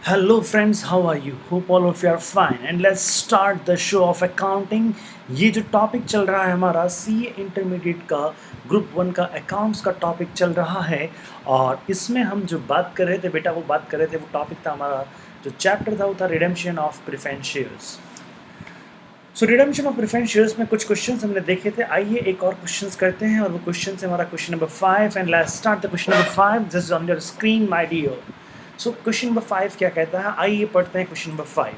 Hello friends, how are you? Hope all of you are fine and let's start the show of accounting. ये जो topic चल रहा है हमारा CA intermediate का ग्रुप 1 का अकाउंट्स का टॉपिक चल रहा है। और इसमें हम जो बात कर रहे थे बेटा वो टॉपिक था हमारा, जो चैप्टर था वो था redemption of preference shares. So redemption of preference shares में कुछ क्वेश्चंस हमने देखे थे। आइए एक और क्वेश्चंस करते हैं और वो क्वेश्चन है हमारा question number 5 and let's start the question number 5 just on your screen my dear. So question number 5 क्या कहता है, आइए पढ़ते हैं question number 5।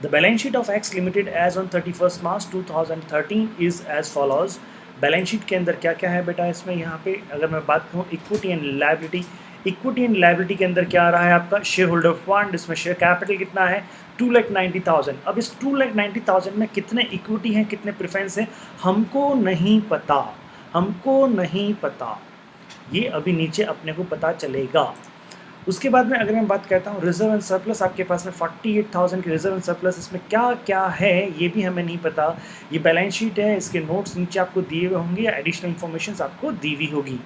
The balance sheet of X limited as on 31 March 2013 is as follows. Balance sheet के अंदर क्या क्या है बेटा, इसमें यहाँ पे अगर मैं बात करूँ equity and liability, equity and liability के अंदर क्या आ रहा है आपका शेयर होल्डर फंड। इसमें शेयर कैपिटल कितना है 2,90,000। अब इस 2,90,000 में कितने इक्विटी हैं कितने प्रेफरेंस हैं हमको नहीं पता, हमको नहीं पता, ये अभी नीचे अपने को पता चलेगा। उसके बाद में अगर मैं बात करता हूँ रिजर्व एंड सरप्लस, आपके पास में 48,000 की रिजर्व एंड सरप्लस, इसमें क्या क्या है ये भी हमें नहीं पता। ये बैलेंस शीट है, इसके नोट्स नीचे आपको दिए हुए होंगे या एडिशनल इन्फॉर्मेशन आपको दी हुई होगी।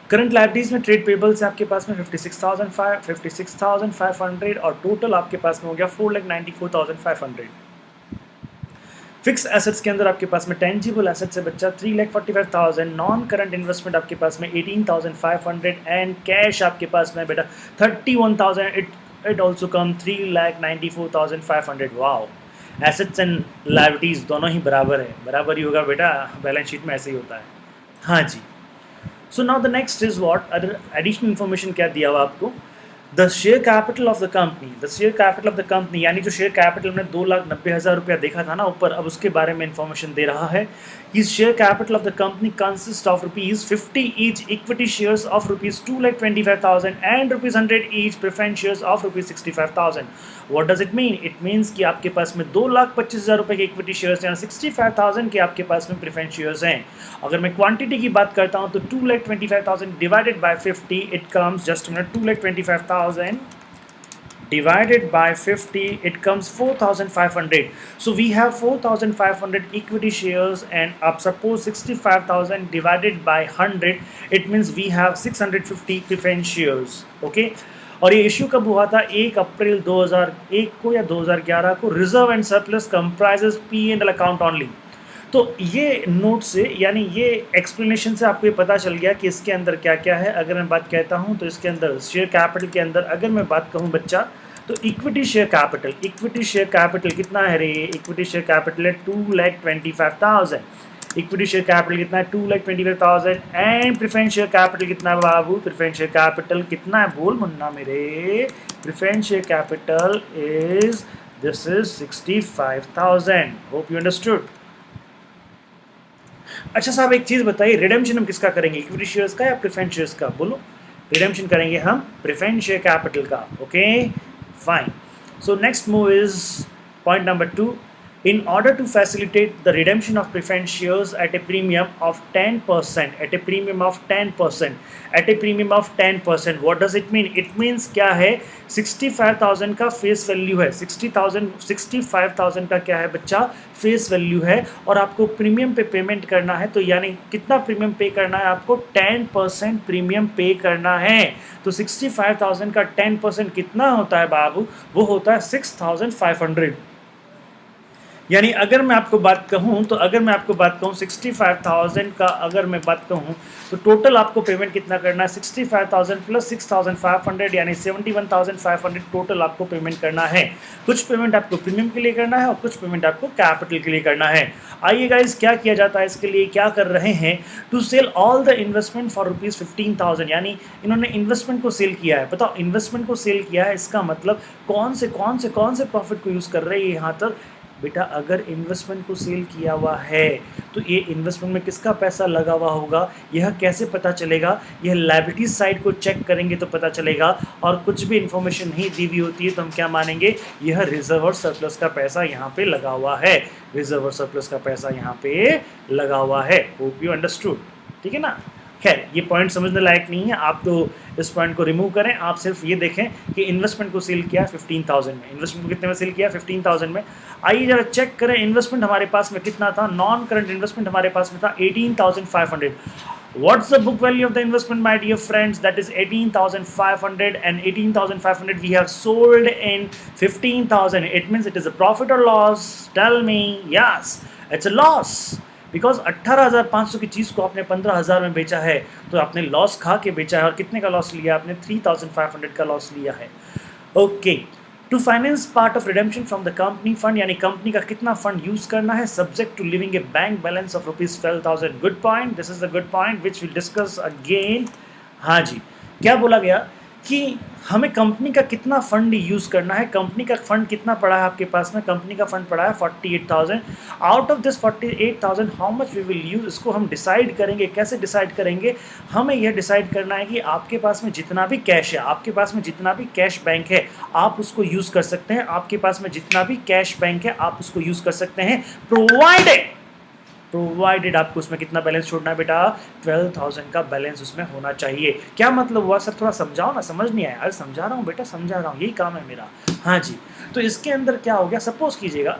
करंट लाइबिलिटीज में ट्रेड पेबल्स है आपके पास में 56,500 और टोटल आपके पास में हो गया 4,94,500। फिक्स एसेट्स के अंदर आपके पास में टेंजिबल एसेट्स है बच्चा 3,45,000, नॉन करंट इन्वेस्टमेंट आपके पास में 18,500 एंड कैश आपके पास में बेटा 31,000। It also come 3,94,500। Wow, assets and liabilities दोनों ही बराबर है, बराबर ही होगा बेटा, बैलेंस शीट में ऐसे ही होता है। हाँ जी। So now the next is what, other additional information क्या दिया हुआ आपको, the share capital of the company. The share capital of the company यानी जो शेयर कैपिटल में 2,90,000 रुपया देखा था ना ऊपर, अब उसके बारे में इन्फॉर्मेशन दे रहा है कि share capital of the company consist of ₹50 each equity shares of ₹2,25,000 and ₹100 each preference shares of ₹65,000। What does it mean? It means कि आपके पास में 2,25,000 रुपये के इक्विटी शेयर्स हैं, 65,000 के आपके पास में प्रेफरेंस शेयर्स हैं। अगर मैं क्वांटिटी की बात करता हूं तो 2,25,000 divided by 50 it comes just minute 2,25,000 divided by 50 it comes 4,500. So we have 4,500 equity shares and up suppose 65,000 divided by 100 it means we have 650 preference shares. Okay, और ये इश्यू कब हुआ था 1 अप्रैल 2001 को या 2011 को। Reserve and surplus comprises P and L account only. तो ये नोट से यानी ये एक्सप्लेनेशन से आपको ये पता चल गया कि इसके अंदर क्या क्या है। अगर मैं बात कहता हूँ तो इसके अंदर शेयर कैपिटल के अंदर अगर मैं बात कहूँ बच्चा तो इक्विटी शेयर कैपिटल कितना है रे, इक्विटी शेयर कैपिटल है 2,25,000। इक्विटी शेयर कैपिटल कितना है 2,25,000 एंड प्रेफरेंस शेयर कैपिटल कितना है बाबू, प्रेफरेंस शेयर कैपिटल कितना है बोल मुन्ना मेरे, preference share capital is this is 65,000। Hope you understood. अच्छा साहब एक चीज़ बताइए, रिडेम्पशन हम किसका करेंगे, इक्विटी शेयर्स का या प्रेफरेंस शेयर्स का? बोलो। रिडेम्पशन करेंगे हम प्रेफरेंस शेयर कैपिटल का। Okay fine. So next move is point number 2। In order to facilitate the redemption of preference shares at a premium of 10%, at a premium of 10%, at a premium of 10%, what does it mean? It means क्या है 65,000 का face value है, 65,000 का क्या है बच्चा face value है और आपको प्रीमियम पे पेमेंट करना है। तो यानी कितना प्रीमियम पे करना है आपको, 10% प्रीमियम पे करना है। तो 65,000 का 10% कितना होता है बाबू, वो होता है 6,500। यानी अगर मैं आपको बात कहूँ तो 65,000 का अगर मैं बात कहूँ तो टोटल आपको पेमेंट कितना करना है 65,000 प्लस 6,500 यानी 71,500 टोटल आपको पेमेंट करना है। कुछ पेमेंट आपको प्रीमियम के लिए करना है और कुछ पेमेंट आपको कैपिटल के लिए करना है। आइए गाइस क्या किया जाता है इसके लिए, क्या कर रहे हैं, to sell all the investment for ₹15,000। यानी इन्होंने इन्वेस्टमेंट को सेल किया है। बताओ इन्वेस्टमेंट को सेल किया है, इसका मतलब कौन से प्रॉफिट को यूज़ कर रहे हैं यहाँ तक बेटा। अगर इन्वेस्टमेंट को सेल किया हुआ है तो ये इन्वेस्टमेंट में किसका पैसा लगा हुआ होगा, यह कैसे पता चलेगा, यह लायबिलिटीज साइड को चेक करेंगे तो पता चलेगा। और कुछ भी इन्फॉर्मेशन नहीं दी हुई होती है तो हम क्या मानेंगे, यह रिजर्व और सरप्लस का पैसा यहाँ पे लगा हुआ है, रिजर्व और सरप्लस का पैसा यहाँ पे लगा हुआ है। होप यू अंडरस्टूड, ठीक है ना। खैर ये पॉइंट समझने लायक नहीं है, आप तो इस पॉइंट को रिमूव करें। आप सिर्फ ये देखें कि इन्वेस्टमेंट को सेल किया 15,000 में, इन्वेस्टमेंट को कितने में सेल किया 15,000 में। आइए जरा चेक करें इन्वेस्टमेंट हमारे पास में कितना था, नॉन करंट इन्वेस्टमेंट हमारे पास में था 18,500। What's the book value of the investment, my dear friends? That is 18,500, and 18,500 we have sold in 15,000. It means it is a profit or loss? Tell me. Yes, it's a loss. Because 18,500 की चीज़ को आपने 15,000 में बेचा है, तो आपने loss खा के बेचा है। और कितने का लॉस लिया आपने? 3,500 का लॉस लिया है। Okay, to finance part of redemption from the company fund, यानी कंपनी का कितना फंड यूज करना है, subject to living a bank balance of ₹12,000। Good point, this is the good point which will discuss again. हाँ जी, क्या बोला गया कि हमें कंपनी का कितना फंड यूज़ करना है। कंपनी का फंड कितना पड़ा है आपके पास में? कंपनी का फंड पड़ा है 48,000। Out of this 48,000 how much we will use, इसको हम डिसाइड करेंगे। कैसे डिसाइड करेंगे? हमें यह डिसाइड करना है कि आपके पास में जितना भी कैश है, आपके पास में जितना भी कैश बैंक है, आप उसको यूज़ कर सकते हैं। आपके पास में जितना भी कैश बैंक है, आप उसको यूज़ कर सकते हैं, प्रोवाइडेड आपको उसमें कितना बैलेंस छोड़ना है बेटा? 12,000 का बैलेंस उसमें होना चाहिए। क्या मतलब हुआ सर? थोड़ा समझाओ ना, समझ नहीं आया। अरे समझा रहा हूँ बेटा, समझा रहा हूँ, यही काम है मेरा। हाँ जी, तो इसके अंदर क्या हो गया, सपोज कीजिएगा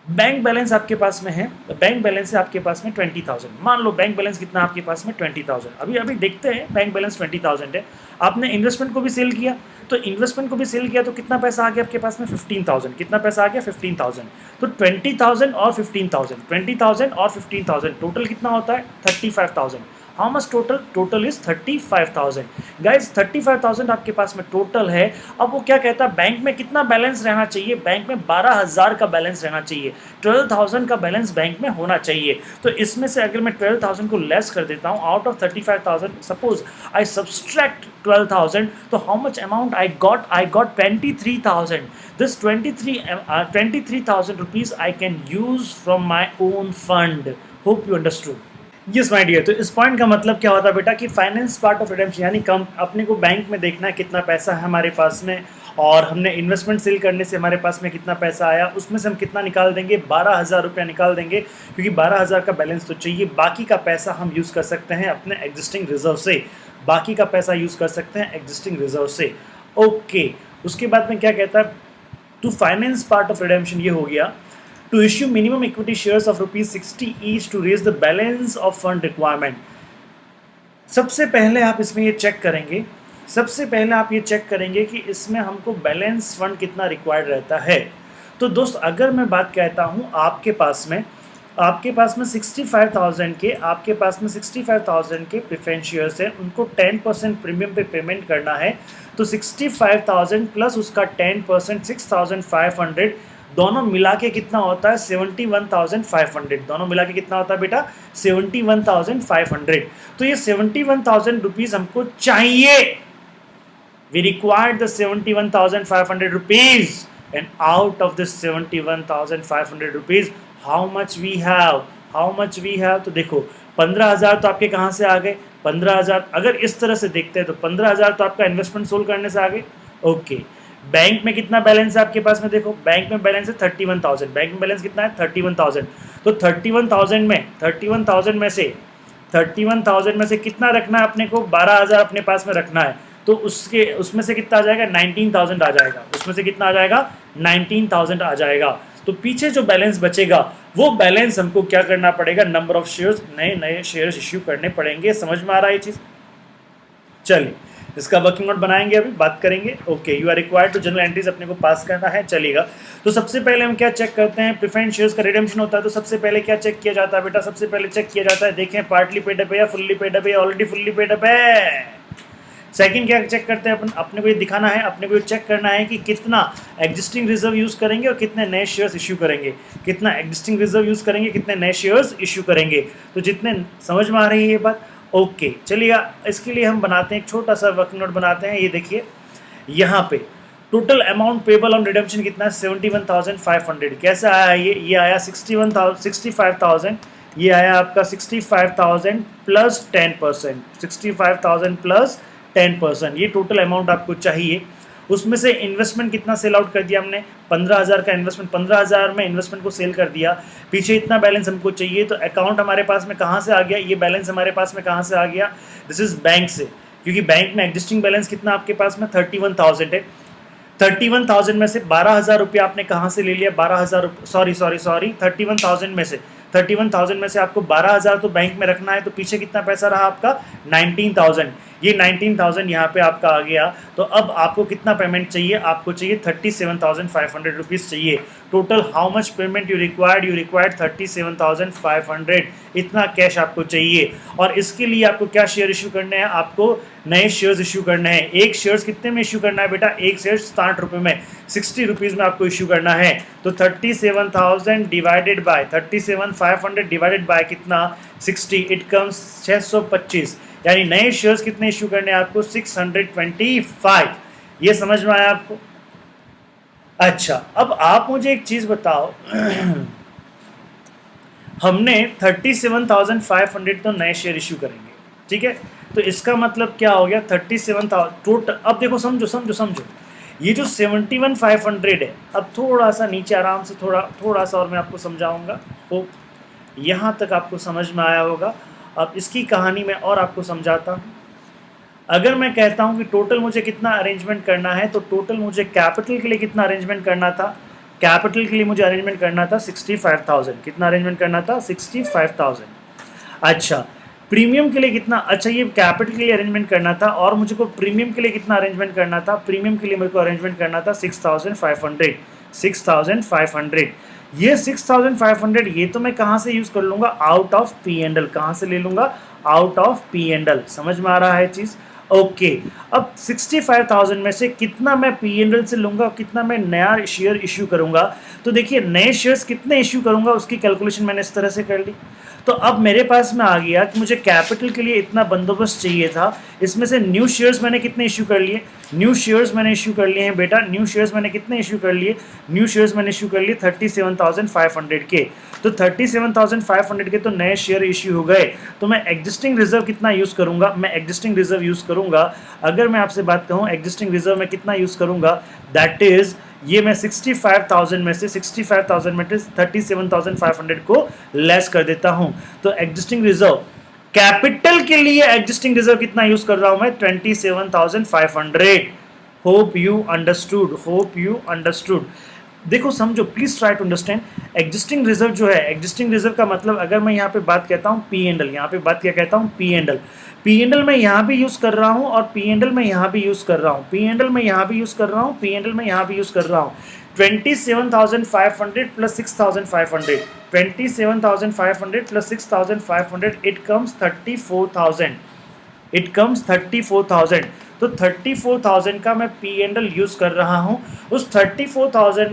बैंक बैलेंस आपके पास में है, बैंक बैलेंस है आपके पास में 20,000। मान लो बैंक बैलेंस कितना आपके पास में? 20,000। अभी देखते हैं, बैंक बैलेंस 20,000 है। आपने इन्वेस्टमेंट को भी सेल किया, तो इन्वेस्टमेंट को भी सेल किया तो कितना पैसा आ गया आपके पास में? 15,000। कितना पैसा आ गया? 15,000। तो 20,000 और 15,000, 20,000 और 15,000, टोटल कितना होता है? 35,000। How much total? Total is 35,000। Guys 35,000 आपके पास में टोटल है। अब वो क्या कहता है, बैंक में कितना बैलेंस रहना चाहिए? बैंक में 12,000 का बैलेंस रहना चाहिए। 12,000 का बैलेंस बैंक में होना चाहिए। तो इसमें से अगर मैं 12,000 को लेस कर देता हूँ, out of 35,000 suppose I subtract 12,000, तो how much amount I got? I got 23,000। This 23,000 rupees I can use from my own fund. Hope you understood. Yes my dear, तो इस पॉइंट का मतलब क्या होता है बेटा कि फाइनेंस पार्ट ऑफ रिडेम्पशन, यानी कम अपने को बैंक में देखना है कितना पैसा है हमारे पास में, और हमने इन्वेस्टमेंट सेल करने से हमारे पास में कितना पैसा आया, उसमें से हम कितना निकाल देंगे? 12,000 रुपया निकाल देंगे, क्योंकि 12,000 का बैलेंस तो चाहिए। बाकी का पैसा हम यूज़ कर सकते हैं अपने एग्जिस्टिंग रिजर्व से, बाकी का पैसा यूज़ कर सकते हैं एग्जिस्टिंग रिजर्व से। ओके, उसके बाद में क्या कहता है, to finance part of redemption ये हो गया। To issue minimum equity shares of ₹60 each to raise the balance of fund requirement. सबसे पहले आप इसमें ये चेक करेंगे, सबसे पहले आप ये चेक करेंगे कि इसमें हमको बैलेंस फंड कितना रिक्वायर्ड रहता है। तो दोस्त, अगर मैं बात कहता हूँ आपके पास में 65,000 के, आपके पास में 65,000 के प्रेफरेंस शेयर्स हैं, उनको 10% प्रीमियम पे पेमेंट करना है। तो 65,000 प्लस उसका 10% 6,500, दोनों मिला के कितना होता है? 71,500। दोनों मिला के कितना होता है बेटा? 71,500। तो ये 71,000 रुपीज हमको चाहिए। We required the 71,500 rupees, and out of this 71,500 rupees how much we have? तो देखो 15,000 तो आपके कहाँ से आ गए? 15,000 अगर इस तरह से देखते हैं तो 15,000 तो आपका इन्वेस्टमेंट सोल्व करने से आ गए। ओके, बैंक में कितना बैलेंस है आपके पास में? देखो बैंक में बैलेंस है 31,000। बैंक में बैलेंस कितना है? 31,000। तो 31,000 में से कितना रखना है अपने को? 12,000 अपने पास में रखना है। तो उसमें से कितना आ जाएगा? 19,000 आ जाएगा। उसमें से कितना आ जाएगा? 19,000 आ जाएगा। तो पीछे जो बैलेंस बचेगा वो बैलेंस हमको क्या करना पड़ेगा? नंबर ऑफ शेयर्स, नए शेयर्स इश्यू करने पड़ेंगे। समझ में आ रहा है ये चीज़? चलिए इसका वर्किंग नोट बनाएंगे, अभी बात करेंगे। Okay, you are required to journal entries अपने को पास करना है। चलेगा, तो सबसे पहले हम क्या चेक करते हैं? प्रेफरेंस शेयर्स का रिडेम्पशन होता है, तो सबसे पहले क्या चेक किया जाता है बेटा? सबसे पहले चेक किया जाता है, देखें पार्टली पेड अप है या फुल्ली पेड अप है, ऑलरेडी फुल्ली पेड अप है। सेकंड क्या चेक करते हैं? अपने को ये दिखाना है, अपने को ये चेक करना है कि कितना एग्जिस्टिंग रिजर्व यूज करेंगे और कितने नए शेयर्स इश्यू करेंगे। कितना एग्जिस्टिंग रिजर्व यूज करेंगे, कितने नए शेयर्स इश्यू करेंगे। तो जितने, समझ में आ रही है ये बात? ओके, चलिएगा, इसके लिए हम बनाते हैं एक छोटा सा वर्किंग नोट बनाते हैं। ये देखिए यहाँ पे total amount payable on redemption कितना है? 71,500। कैसे आया ये आया 65,000। ये आया आपका 65,000 प्लस 10%, 65,000 प्लस 10%, ये टोटल अमाउंट आपको चाहिए। उसमें से इन्वेस्टमेंट कितना सेल आउट कर दिया हमने? 15,000 का इन्वेस्टमेंट, 15,000 में इन्वेस्टमेंट को सेल कर दिया। पीछे इतना बैलेंस हमको चाहिए, तो अकाउंट हमारे पास में कहाँ से आ गया? ये बैलेंस हमारे पास में कहाँ से आ गया? दिस इज बैंक से, क्योंकि बैंक में एग्जिस्टिंग बैलेंस कितना आपके पास में? 31,000 है। 31,000 में से 12,000 रुपया आपने कहाँ से ले लिया? 12,000, सॉरी 31,000 में से 31,000 में से आपको 12,000 तो बैंक में रखना है, तो पीछे कितना पैसा रहा आपका 19,000। ये 19,000 यहाँ पे आपका आ गया। तो अब आपको कितना पेमेंट चाहिए, आपको चाहिए 37,500 रुपीज़ चाहिए। Total how much payment you required 37,500, इतना कैश आपको चाहिए। और इसके लिए आपको क्या शेयर इशू करने हैं, आपको नए शेयर्स इशू करने हैं। एक शेयर्स कितने में इशू करना है बेटा, एक शेयर 60 रुपये में, 60 रुपीज़ में आपको इशू करना है। तो 37,000 डिवाइडेड बाय 37,500 डिवाइडेड बाय कितना 60, इट कम्स 625। यानी नए शेयर्स कितने इशू करने हैं आपको 625। ये समझ में आया आपको? अच्छा, अब आप मुझे एक चीज बताओ हमने 37,500 तो नए शेयर इशू करेंगे, ठीक है? तो इसका मतलब क्या हो गया 37,000 टोटल। अब देखो समझो समझो समझो, ये जो 71,500 है, अब थोड़ा सा नीचे आराम से थोड़ा सा और मैं आपको समझाऊंगा। तो यहाँ तक आपको समझ में आया होगा। अब इसकी कहानी मैं और आपको समझाता हूँ। अगर मैं कहता हूँ कि टोटल मुझे कितना अरेंजमेंट करना है, तो टोटल मुझे कैपिटल के लिए कितना अरेंजमेंट करना था, कैपिटल के लिए मुझे अरेंजमेंट करना था 65,000। कितना अरेंजमेंट करना था 65,000। अच्छा, प्रीमियम के लिए कितना, अच्छा ये कैपिटल के लिए अरेंजमेंट करना था, और मुझे को प्रीमियम के लिए कितना अरेंजमेंट करना था, प्रीमियम के लिए मेरे को अरेंजमेंट करना था 6,500। 6,500 ये 6,500 ये तो मैं कहाँ से यूज़ कर लूँगा, out of P and L. कहाँ से ले लूँगा, out of P and L. समझ में आ रहा है चीज़? ओके। अब 65,000 में से कितना मैं पी एंड एल से लूँगा, कितना मैं नया शेयर इशू करूँगा। तो देखिए नए शेयर्स कितने इशू करूँगा उसकी कैलकुलेशन मैंने इस तरह से कर ली। तो अब मेरे पास में आ गया कि मुझे कैपिटल के लिए इतना बंदोबस्त चाहिए था। इसमें से न्यू शेयर्स मैंने कितने इशू कर लिए, न्यू शेयर्स मैंने इशू कर लिए हैं बेटा। न्यू शेयर्स मैंने कितने इशू कर लिए, न्यू शेयर्स मैंने इशू कर लिए 37,500 के। तो 37,500 के तो नए शेयर इशू हो गए। तो मैं एग्जिस्टिंग रिजर्व कितना यूज़ करूँगा, मैं एग्जिस्टिंग रिजर्व यूज़ करूँगा। अगर मैं आपसे बात कहूँ एग्जिस्टिंग रिजर्व में कितना यूज़ करूँगा, दैट इज़ ये मैं 65,000 में से 65,000 में से 37,500 को लेस कर देता हूं। तो एग्जिस्टिंग रिजर्व कैपिटल के लिए एग्जिस्टिंग रिजर्व कितना यूज कर रहा हूं मैं 27,500। Hope you understood, hope you understood. देखो समझो, please try to understand. Existing reserve जो है, एग्जिस्टिंग रिजर्व का मतलब अगर मैं यहाँ पे बात कहता हूँ पी एंड एल, यहाँ पे बात क्या कहता हूँ P and L. P and L मैं यहाँ भी यूज कर रहा हूँ और पी एंड एल मैं यहाँ भी यूज कर रहा हूँ, पी एंड एल मैं यहाँ भी यूज कर रहा हूँ, पी एंड एल मैं यहाँ भी यूज कर रहा हूँ। 27,500 plus 6,500, 27,500 plus 6,500, it comes 34,000, it comes 34,000। तो 34,000 का मैं पी एंड एल यूज कर रहा हूं। उस 34,000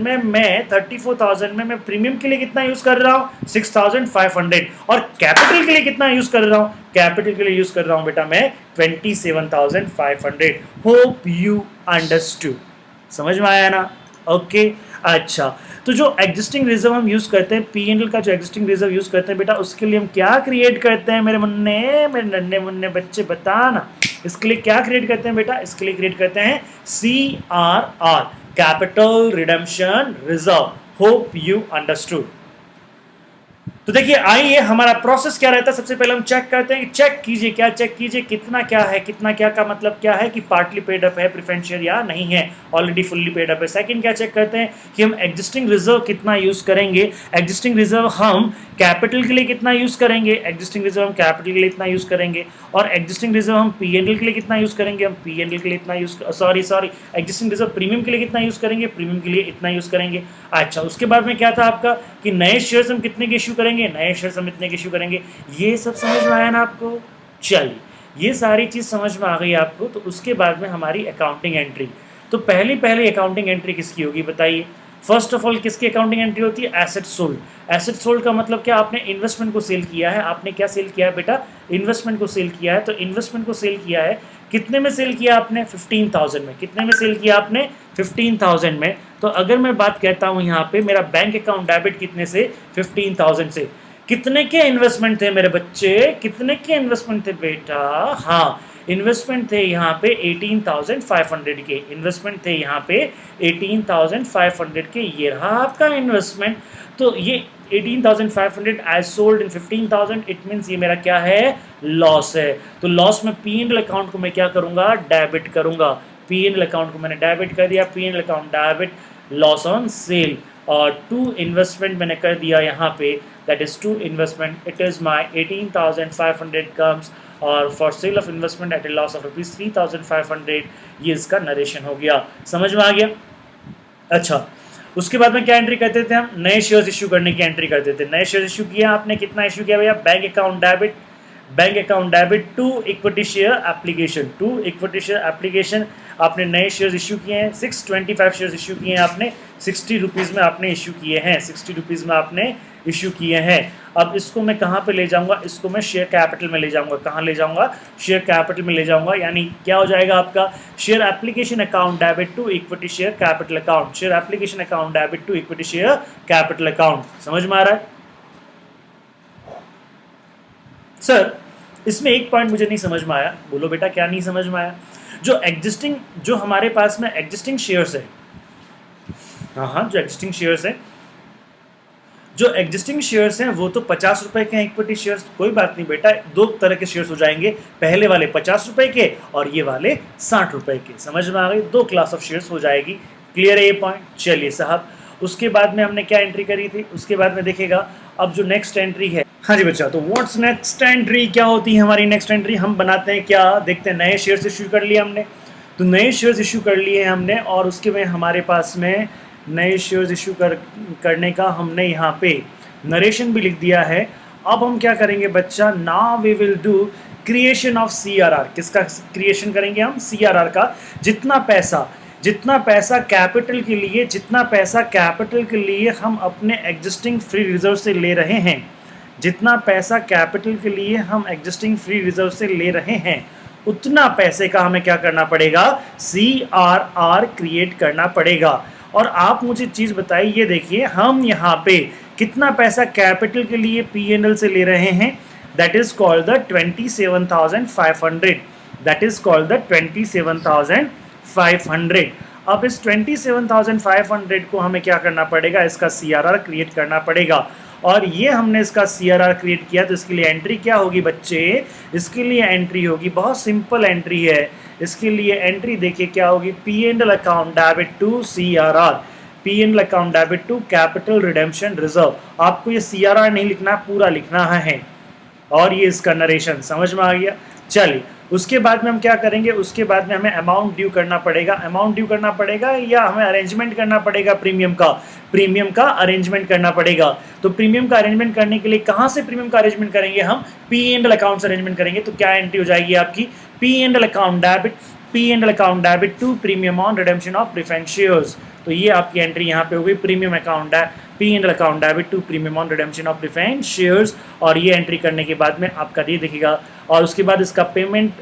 में मैं प्रीमियम के लिए कितना यूज कर रहा हूं 6,500, और कैपिटल के लिए कितना यूज कर रहा हूं, कैपिटल के लिए यूज कर रहा हूं बेटा मैं 27,500। Hope you understood. समझ में आया ना? ओके। अच्छा, तो जो एग्जिस्टिंग रिजर्व हम यूज करते हैं, पी एंड एल का जो एग्जिस्टिंग रिजर्व यूज करते हैं बेटा, उसके लिए हम क्या क्रिएट करते हैं मेरे मुन्ने, मेरे नन्हे मुन्ने बच्चे बताना। इसके लिए क्या क्रिएट करते हैं बेटा, इसके लिए क्रिएट करते हैं CRR, capital redemption reserve. Hope you understood. तो देखिए आइए हमारा प्रोसेस क्या रहता है। सबसे पहले हम चेक करते हैं कि चेक कीजिए, क्या चेक कीजिए, कितना क्या है, कितना क्या का मतलब क्या है कि पार्टली पेड अप है प्रेफरेंस शेयर या नहीं है, ऑलरेडी फुल्ली पेड अप है। सेकंड क्या चेक करते हैं कि हम एग्जिस्टिंग रिजर्व कितना यूज करेंगे, एग्जिस्टिंग रिजर्व हम कैपिटल के लिए कितना यूज करेंगे, एग्जिस्टिंग रिजर्व हम कैपिटल के लिए इतना यूज करेंगे, और एग्जिस्टिंग रिजर्व हम पी एंड एल के लिए कितना यूज करेंगे, हम पी एंड एल के लिए इतना use, sorry existing reserve premium के लिए कितना यूज करेंगे, प्रीमियम के लिए इतना यूज करेंगे। अच्छा, उसके बाद में क्या था आपका कि नए शेयर्स हम कितने के इशू करेंगे, नए शेयर्स हम इतने के इशू करेंगे। ये सब समझ में आया ना आपको? चलिए, ये सारी चीज़ समझ में आ गई आपको। तो उसके बाद में हमारी अकाउंटिंग एंट्री। तो पहली अकाउंटिंग एंट्री किसकी होगी बताइए? फर्स्ट ऑफ ऑल किसकी अकाउंटिंग एंट्री होती है? Asset sold. एसेट सोल्ड का मतलब क्या, आपने इन्वेस्टमेंट को सेल किया है। आपने क्या सेल किया है बेटा? इन्वेस्टमेंट को सेल किया है। तो इन्वेस्टमेंट को सेल किया है, कितने में सेल किया आपने? 15,000 में। कितने में सेल किया आपने? 15,000 में। तो अगर मैं बात कहता हूँ यहाँ पे मेरा बैंक अकाउंट डेबिट कितने से? 15,000 से। कितने के इन्वेस्टमेंट थे मेरे बच्चे, कितने के इन्वेस्टमेंट थे बेटा? हाँ, इन्वेस्टमेंट थे यहाँ पे 18,500 के, इन्वेस्टमेंट थे यहाँ पे 18,500 के। ये रहा आपका इन्वेस्टमेंट। तो ये 18,500 as sold in 15,000, it means ये मेरा क्या है? लॉस है। तो लॉस में पी एंड एल अकाउंट को मैं क्या करूँगा? डेबिट करूँगा। पी एंड एल अकाउंट को मैंने डेबिट कर दिया, P and L account debit, loss on sale. और टू इन्वेस्टमेंट मैंने कर दिया यहाँ पे, that is to investment, it is my 18,500 comes, और for sale of investment at a loss of rupees 3,500, ये इसका नरेशन हो गया। समझ में आ गया? अच्छा, उसके बाद में क्या एंट्री करते थे हम? नए शेयर्स इशू करने की एंट्री करते थे। नए शेयर्स इशू किया आपने, कितना इशू किया भैया? Bank account debit to equity share application, to equity share application आपने नए शेयर्स इशू किए हैं, 625 शेयर्स इशू किए हैं आपने, 60 रुपीज़ में आपने इशू किए हैं, 60 रुपीज़ में आपने इशू किए हैं। अब इसको मैं कहाँ पे ले जाऊँगा? इसको मैं शेयर कैपिटल में ले जाऊँगा। कहाँ ले जाऊँगा? शेयर कैपिटल में ले जाऊँगा। यानी क्या हो जाएगा आपका? Share application account debit to equity share capital account, share application account debit to equity share capital account. समझ में आ रहा है? सर इसमें एक पॉइंट मुझे नहीं समझ में आया। बोलो बेटा, क्या नहीं समझ में आया? जो हमारे पास में एग्जिस्टिंग शेयर्स है, हाँ, जो एग्जिस्टिंग शेयर्स हैं वो तो 50 रुपए के हैं इक्विटी शेयर्स। कोई बात नहीं बेटा, दो तरह के शेयर्स हो जाएंगे, पहले वाले 50 रुपए के और ये वाले 60 रुपए के। समझ में आ गई? दो क्लास ऑफ शेयर्स हो जाएगी। क्लियर है ये पॉइंट? चलिए साहब, उसके बाद में हमने क्या एंट्री करी थी? उसके बाद में देखेगा अब जो नेक्स्ट एंट्री है। हाँ जी बच्चा, तो व्हाट्स नेक्स्ट एंट्री, क्या होती है हमारी नेक्स्ट एंट्री? हम बनाते हैं क्या, देखते हैं। नए शेयर्स इशू कर लिए हमने, तो नए शेयर्स इशू कर लिए हैं हमने, और उसके में हमारे पास में नए शेयर्स इशू करने का हमने यहाँ पे नरेशन भी लिख दिया है। अब हम क्या करेंगे बच्चा? Now we will do creation of CRR. किसका क्रिएशन करेंगे हम? सीआरआर का। जितना पैसा कैपिटल के लिए हम अपने एग्जिस्टिंग फ्री रिजर्व से ले रहे हैं, जितना पैसा कैपिटल के लिए हम एग्जिस्टिंग फ्री रिजर्व से ले रहे हैं, उतना पैसे का हमें क्या करना पड़ेगा? CRR क्रिएट करना पड़ेगा। और आप मुझे चीज़ बताइए, ये देखिए, हम यहाँ पे कितना पैसा कैपिटल के लिए P&L से ले रहे हैं? That is called the 27,500, that is called the 27,500। अब इस 27,500 को हमें क्या करना पड़ेगा? इसका CRR क्रिएट करना पड़ेगा। और ये हमने इसका CRR क्रिएट किया, तो इसके लिए एंट्री क्या होगी बच्चे? इसके लिए एंट्री होगी, बहुत सिंपल एंट्री है। इसके लिए एंट्री देखिए क्या होगी? P&L account debit to CRR, P&L account debit to capital redemption reserve. आपको ये CRR नहीं लिखना, पूरा लिखना है। और ये इसका नरेशन। समझ में आ गया? चलिए, उसके बाद में हम क्या करेंगे? उसके बाद में हमें अमाउंट ड्यू करना पड़ेगा, या हमें अरेंजमेंट करना पड़ेगा प्रीमियम का अरेंजमेंट करना पडेगा। तो प्रीमियम का अरेंजमेंट करने के लिए कहाँ से प्रीमियम का अरेंजमेंट करेंगे? हम P&L अकाउंट से अरेंजमेंट करेंगे। तो क्या एंट्री हो जाएगी आपकी? P&L account debit to premium on redemption of preference shares. तो ये आपकी एंट्री यहाँ पे हो गई, premium account P&L account debit to premium on redemption of preference shares. और ये एंट्री करने के बाद में आपका ये दिखेगा। और उसके बाद इसका पेमेंट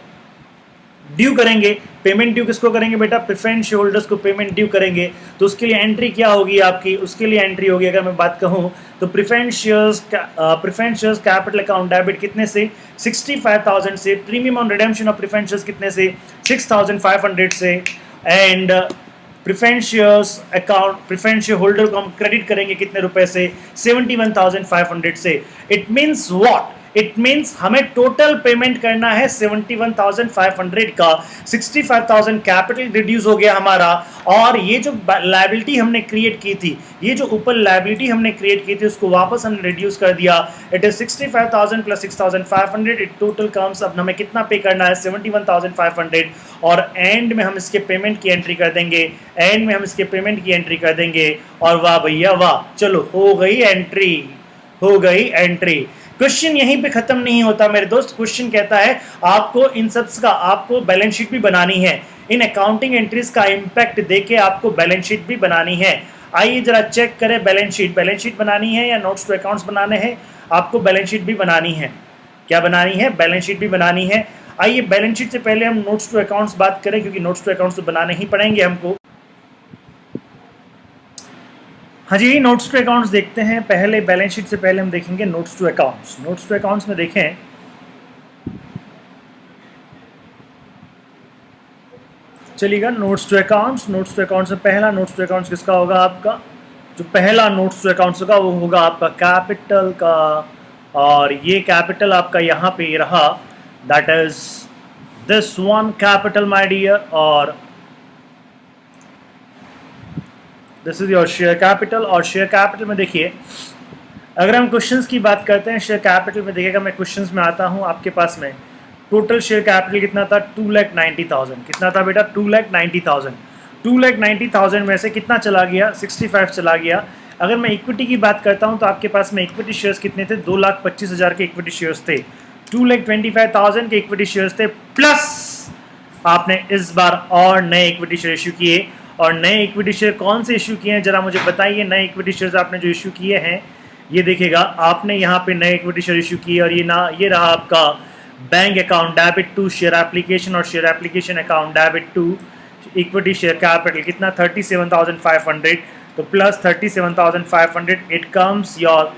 ड्यू करेंगे। पेमेंट ड्यू किसको करेंगे बेटा? प्रेफरेंस शेयर होल्डर्स को पेमेंट ड्यू करेंगे। तो उसके लिए एंट्री क्या होगी आपकी? उसके लिए एंट्री होगी, अगर मैं बात कहूँ तो preference shares capital account debit कितने से? 65,000 से। Premium on redemption of preference shares कितने से? 6,500 से। एंड प्रेफरेंस शेयर होल्डर को हम क्रेडिट करेंगे कितने रुपए से? 71,500 से। It means what? It means हमें टोटल पेमेंट करना है 71,500 का। 65,000 कैपिटल रिड्यूस हो गया हमारा। और ये जो लायबिलिटी हमने क्रिएट की थी, उसको वापस हमने रिड्यूस कर दिया। It is 65,000 plus 6,500, it total comes. अब हमें कितना पे करना है? 71,500। और एंड में हम इसके पेमेंट की एंट्री कर देंगे। और वाह भैया वाह, चलो हो गई एंट्री। क्वेश्चन यहीं पे खत्म नहीं होता मेरे दोस्त। क्वेश्चन कहता है आपको इन सबस का आपको बैलेंस शीट भी बनानी है। इन अकाउंटिंग एंट्रीज का इंपैक्ट देके आपको बैलेंस शीट भी बनानी है। आइए जरा चेक करें बैलेंस शीट बनानी है या नोट्स टू अकाउंट्स बनाने हैं? आपको बैलेंस शीट भी बनानी है। क्या बनानी है? बैलेंस शीट भी बनानी है। आइए बैलेंस शीट से पहले हम नोट्स टू अकाउंट्स बात करें, क्योंकि नोट्स टू अकाउंट्स तो बनाने ही पड़ेंगे हमको। हाँ जी, नोट्स टू अकाउंट्स देखते हैं। पहले बैलेंस शीट से पहले हम देखेंगे नोट्स टू अकाउंट्स में देखें, चलिएगा। नोट्स टू अकाउंट्स में पहला नोट्स टू अकाउंट्स किसका होगा? आपका जो पहला नोट्स टू अकाउंट्स होगा वो होगा आपका कैपिटल का। और ये कैपिटल आपका यहाँ पे रहा, that is this one capital my dear. और this is your share capital. और शेयर कैपिटल में देखिए, अगर हम क्वेश्चंस की बात करते हैं शेयर कैपिटल में, देखिएगा मैं क्वेश्चंस में आता हूं, आपके पास में टोटल शेयर कैपिटल कितना था, 2,90,000। कितना था बेटा, 2,90,000। 2,90,000 में से कितना चला गया, 65 चला गया। अगर मैं इक्विटी की बात करता हूं तो आपके पास में इक्विटी शेयर्स कितने थे, 2,25,000 के इक्विटी शेयर्स थे, 2,25,000 के इक्विटी शेयर्स थे, प्लस आपने इस बार और नए इक्विटी शेयर इशू किए। और नए इक्विटी शेयर कौन से इशू किए हैं जरा मुझे बताइए। नए इक्विटी शेयर्स आपने जो इशू किए हैं, ये देखिएगा आपने यहाँ पे नए इक्विटी शेयर इशू किए, और ये रहा आपका bank account debit to share application, और share application account debit to equity share capital कितना, 37,500। तो plus 37,500 it comes your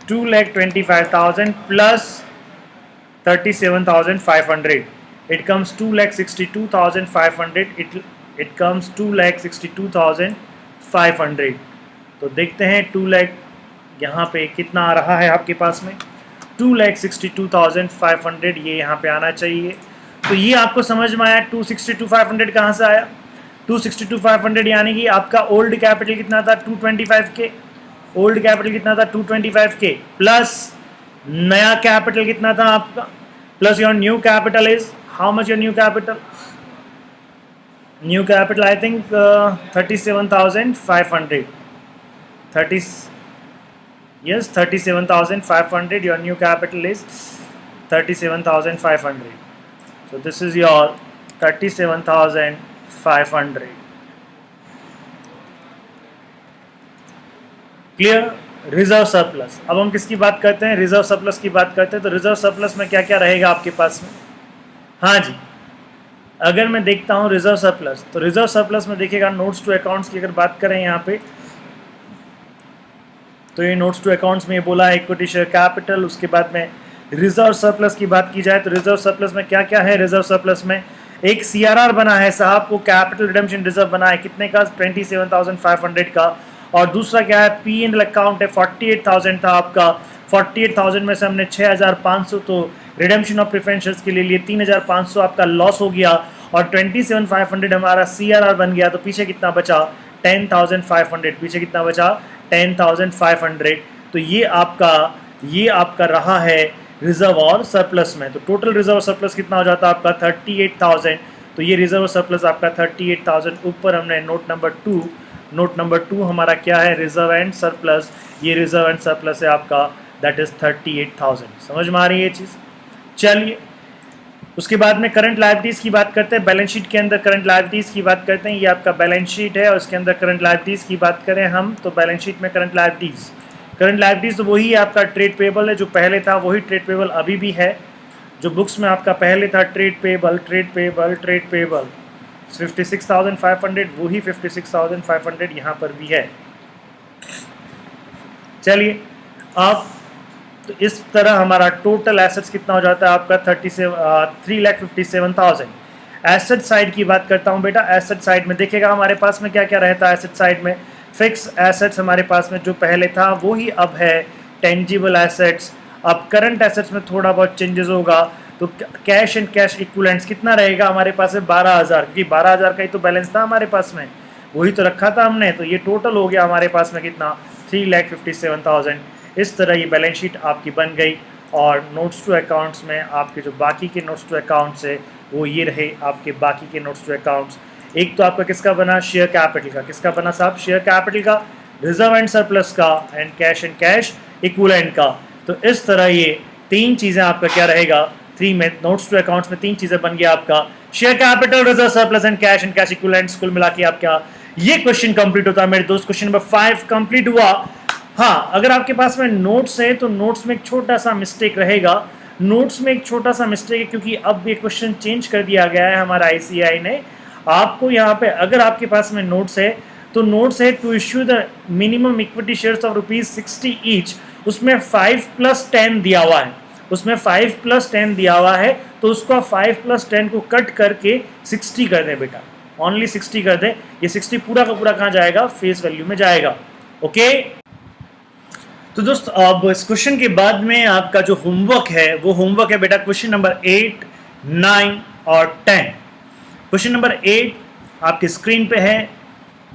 2,25,000 plus 37,500 it comes 2,62,500। it comes 2,62,500। तो देखते हैं 2 लाख यहाँ पे कितना आ रहा है आपके पास में, 2,62,500 ये यहाँ पे आना चाहिए। तो ये आपको समझ में आया 2,62,500 कहाँ से आया, 2,62,500 यानी कि आपका ओल्ड कैपिटल कितना था, 225 के। ओल्ड कैपिटल कितना था, 225 के, प्लस नया कैपिटल कितना था आपका, plus your new capital is how much, your new capital, new capital I think 37,500, 37,500, your new capital is 37,500। so this is your 37,500। Clear. Reserve surplus, अब हम किसकी बात करते हैं, रिजर्व सरप्लस की बात करते हैं। तो रिजर्व सरप्लस में क्या क्या रहेगा आपके पास में, हाँ जी, अगर मैं देखता हूँ रिजर्व सरप्लस, तो रिजर्व सरप्लस में देखिएगा नोट्स टू अकाउंट्स की अगर बात करें यहाँ पे, तो ये नोट्स टू अकाउंट्स में ये बोला है इक्विटी शेयर कैपिटल। उसके बाद में रिजर्व सरप्लस की बात की जाए तो रिजर्व सरप्लस में क्या क्या है, रिजर्व सरप्लस में एक CRR बना है साहब, को कैपिटल रिडेम्पशन रिजर्व बना है, कितने का, 27,500 का। और दूसरा क्या है, P&L अकाउंट है, 48,000 था आपका, 48,000 में से हमने 6,500 तो रिडेम्पशन ऑफ प्रेफरेंस शेयर्स के लिए 3,500 आपका लॉस हो गया, और 27,500 हमारा CRR बन गया। तो पीछे कितना बचा, 10,500, पीछे कितना बचा, 10,500। तो ये आपका रहा है रिजर्व और सरप्लस में। तो टोटल रिजर्व सरप्लस कितना हो जाता है आपका, 38,000। तो ये रिजर्व सरप्लस आपका 38,000। ऊपर हमने नोट नंबर 2 हमारा क्या है, रिजर्व एंड सरप्लस। ये रिजर्व एंड सरप्लस है आपका, दैट इज 38,000। समझ में आ रही है ये चीज़। चलिए उसके बाद में करंट लायबिलिटीज़ की बात करते हैं। बैलेंस शीट के अंदर करंट लायबिलिटीज़ की बात करते हैं। ये आपका बैलेंस शीट है और उसके अंदर करंट लायबिलिटीज़ की बात करें हम, तो बैलेंस शीट में करंट लायबिलिटीज़ तो वही है आपका ट्रेड पेबल है, जो पहले था वही ट्रेड पेबल अभी भी है। जो बुक्स में आपका पहले था ट्रेड पेबल 56,500, वही 56,500 यहाँ पर भी है। चलिए अब तो इस तरह हमारा टोटल एसेट्स कितना हो जाता है आपका 3,57,000। एसेट साइड की बात करता हूँ बेटा। एसेट साइड में देखिएगा हमारे पास में क्या क्या रहता है। एसेट साइड में फिक्स एसेट्स हमारे पास में जो पहले था वही अब है, टेंजिबल एसेट्स। अब करंट एसेट्स में थोड़ा बहुत चेंजेस होगा। तो कैश एंड कैश इक्विवेलेंट्स कितना रहेगा हमारे पास में 12,000, क्योंकि 12,000 का ही तो बैलेंस था हमारे पास में, वही तो रखा था हमने। तो ये टोटल हो गया हमारे पास में कितना, 3,57,000। इस तरह ये बैलेंस शीट आपकी बन गई। और नोट्स टू अकाउंट्स में आपके जो बाकी के नोट्स टू अकाउंट्स है वो ये रहे आपके बाकी के नोट्स टू अकाउंट्स। एक तो आपका किसका बना, शेयर कैपिटल का। किसका बना साहब, शेयर कैपिटल का, रिजर्व एंड सरप्लस का, एंड कैश इक्विवेलेंट का। तो इस तरह ये तीन चीज़ें आपका क्या रहेगा, 3 में नोट्स टू अकाउंट्स में 3 चीज़ें बन गया आपका, share capital, reserve surplus and cash equivalents. कुल मिला के आपका ये क्वेश्चन कंप्लीट होता है मेरे दोस्त। क्वेश्चन नंबर 5 कंप्लीट हुआ। हाँ, अगर आपके पास में नोट्स है तो नोट्स में एक छोटा सा मिस्टेक रहेगा। नोट्स में एक छोटा सा मिस्टेक है क्योंकि अब ये क्वेश्चन चेंज कर दिया गया है हमारा ICAI ने। आपको यहाँ पे अगर आपके पास में नोट्स है तो नोट्स है to issue the minimum equity shares of ₹60 each. उसमें 5+10 दिया हुआ है, उसमें 5+10 दिया हुआ है। तो उसको 5+10 को कट करके 60 कर दें बेटा, ओनली 60 कर दें। ये 60 पूरा का पूरा कहाँ जाएगा, फेस वैल्यू में जाएगा। ओके, तो दोस्त अब इस क्वेश्चन के बाद में आपका जो होमवर्क है वो होमवर्क है बेटा क्वेश्चन नंबर 8, 9 और 10। क्वेश्चन नंबर 8 आपकी स्क्रीन पे है।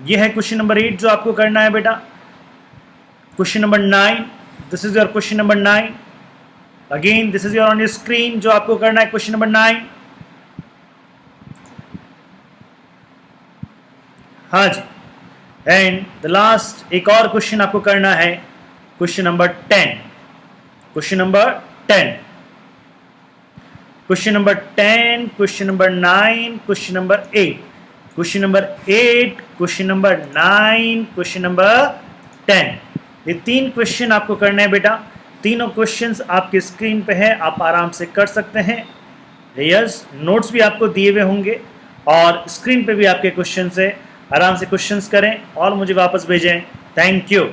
ये है क्वेश्चन नंबर 8 जो आपको करना है बेटा। Question number 9, this is your question number 9। Again this is your on your screen, जो आपको करना है क्वेश्चन नंबर 9। हाँ जी, एंड द लास्ट एक और क्वेश्चन आपको करना है, question number 10। Question number 10, question number 10, question number 9, question number 8, question number 8, question number 9, question number 10। ये 3 क्वेश्चन आपको करने हैं बेटा। तीनों क्वेश्चंस आपकी स्क्रीन पे है, आप आराम से कर सकते हैं। यस, नोट्स भी आपको दिए हुए होंगे और स्क्रीन पे भी आपके क्वेश्चंस है। आराम से क्वेश्चंस करें और मुझे वापस भेजें। Thank you.